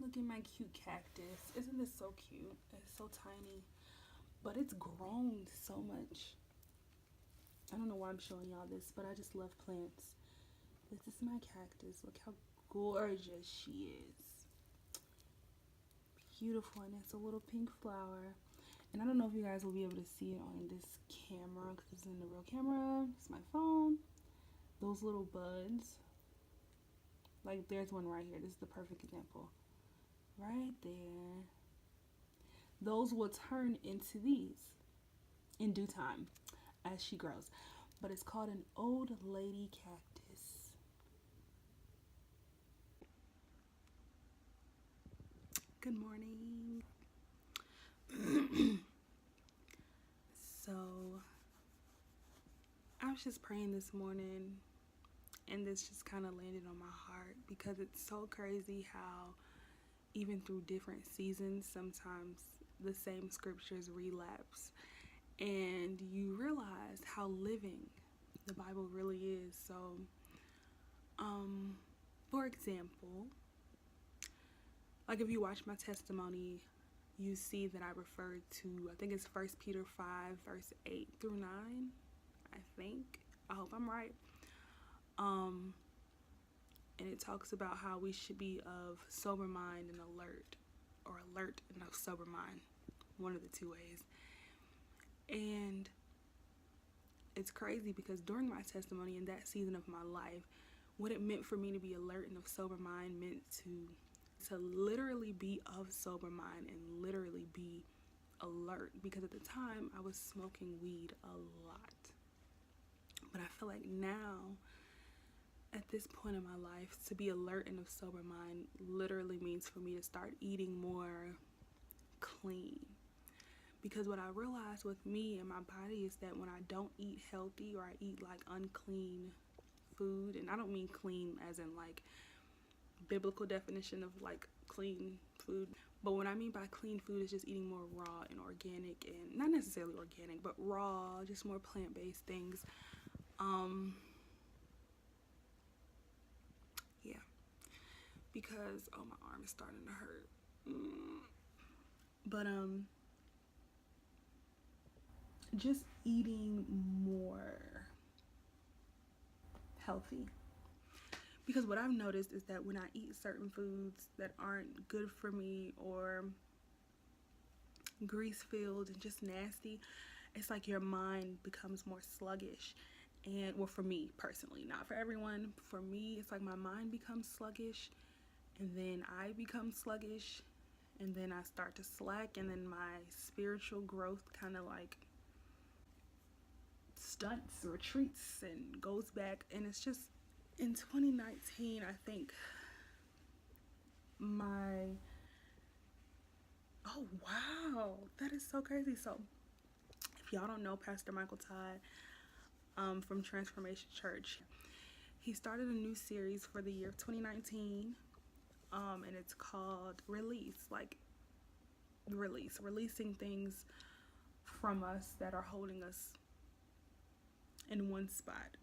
look at my cute cactus. Isn't this so cute? It's so tiny, but it's grown so much. I don't know why I'm showing y'all this, but I just love plants. This is my cactus. Look how gorgeous she is. Beautiful, and it's a little pink flower. And I don't know if you guys will be able to see it on this camera because it's in the real camera. It's my phone. Those little buds. Like there's one right here. This is the perfect example. Right there. Those will turn into these in due time as she grows. But it's called an old lady cactus. Good morning. So I was just praying this morning, and this just kind of landed on my heart because it's so crazy how even through different seasons sometimes the same scriptures relapse, and you realize how living the Bible really is. So for example, like if you watch my testimony, you see that I referred to, I think it's 1 Peter 5 verse 8 through 9, I think. I hope I'm right. And it talks about how we should be of sober mind and alert, or alert and of sober mind, one of the two ways. And it's crazy because during my testimony in that season of my life, what it meant for me to be alert and of sober mind meant to literally be of sober mind and literally be alert, because at the time I was smoking weed a lot. But I feel like now, at this point in my life, to be alert and of sober mind literally means for me to start eating more clean. Because what I realized with me and my body is that when I don't eat healthy, or I eat like unclean food, and I don't mean clean as in like biblical definition of like clean food, but what I mean by clean food is just eating more raw and organic, and not necessarily organic, but raw, just more plant-based things. Yeah, because oh, my arm is starting to hurt. But just eating more healthy. Because what I've noticed is that when I eat certain foods that aren't good for me, or grease filled and just nasty, it's like your mind becomes more sluggish. And well, for me personally, not for everyone, for me it's like my mind becomes sluggish, and then I become sluggish, and then I start to slack, and then my spiritual growth kind of like stunts, retreats, and goes back. And it's just in 2019, I think oh wow, that is so crazy. So if y'all don't know Pastor Michael Todd from Transformation Church, he started a new series for the year of 2019, and it's called Release. Like releasing things from us that are holding us in one spot.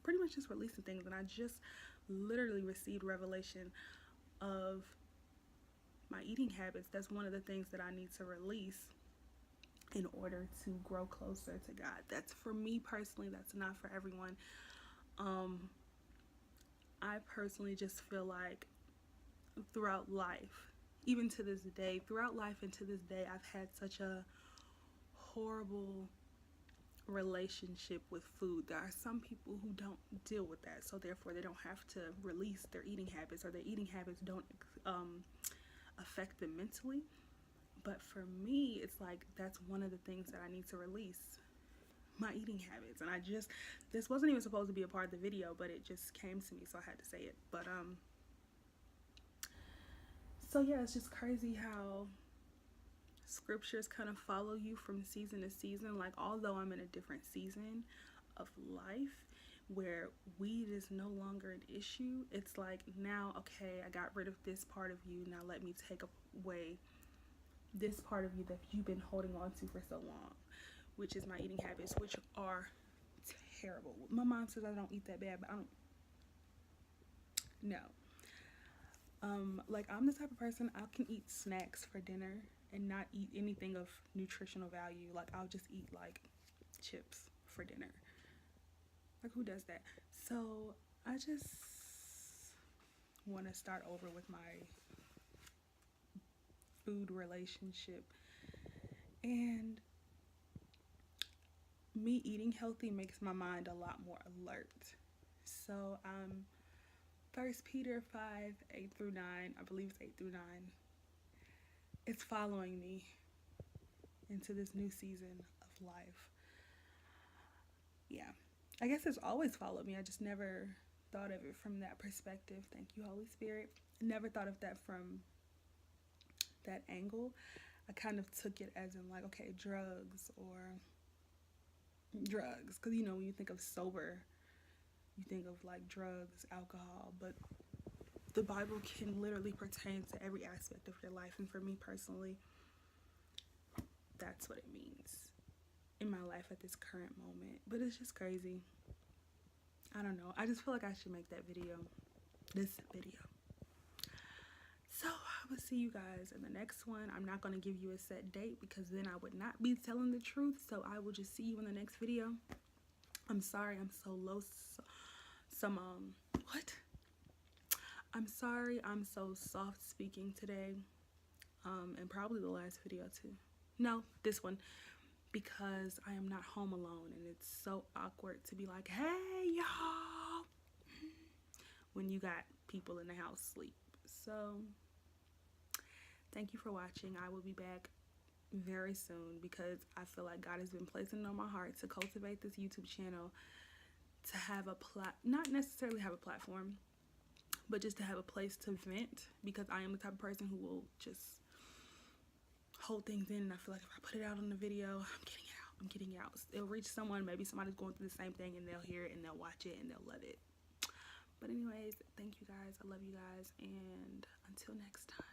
Pretty much just releasing things. And I just literally received revelation of my eating habits. That's one of the things that I need to release in order to grow closer to God. That's for me personally. That's not for everyone. I personally just feel like throughout life, even to this day, I've had such a horrible relationship with food. There are some people who don't deal with that, so therefore they don't have to release their eating habits, or their eating habits don't affect them mentally. But for me, it's like that's one of the things that I need to release, my eating habits. And this wasn't even supposed to be a part of the video, but it just came to me, so I had to say it. But so yeah, it's just crazy how scriptures kind of follow you from season to season. Like, although I'm in a different season of life where weed is no longer an issue, it's like now, okay, I got rid of this part of you, now let me take away this part of you that you've been holding on to for so long, which is my eating habits, which are terrible. My mom says I don't eat that bad, but I don't know. Like, I'm the type of person, I can eat snacks for dinner and not eat anything of nutritional value. Like, I'll just eat like chips for dinner. Like, who does that? So I just want to start over with my food relationship, and me eating healthy makes my mind a lot more alert. So 1 Peter 5, 8 through 9, I believe it's 8 through 9, it's following me into this new season of life. Yeah, I guess it's always followed me. I just never thought of it from that perspective. Thank you, Holy Spirit. Never thought of that from that angle. I kind of took it as in like, okay, drugs, because you know, when you think of sober, you think of like drugs, alcohol, but the Bible can literally pertain to every aspect of your life. And for me personally, that's what it means in my life at this current moment. But it's just crazy. I don't know. I just feel like I should make this video. So I will see you guys in the next one. I'm not going to give you a set date because then I would not be telling the truth. So I will just see you in the next video. I'm sorry I'm so low. I'm sorry I'm so soft speaking today. And probably the last video too. No, this one. Because I am not home alone and it's so awkward to be like, hey y'all, when you got people in the house asleep. So thank you for watching. I will be back very soon because I feel like God has been placing it on my heart to cultivate this YouTube channel, to have not necessarily have a platform, but just to have a place to vent, because I am the type of person who will just hold things in, and I feel like if I put it out on the video, I'm getting it out. It'll reach someone, maybe somebody's going through the same thing, and they'll hear it and they'll watch it and they'll love it. But anyways, thank you guys. I love you guys, and until next time.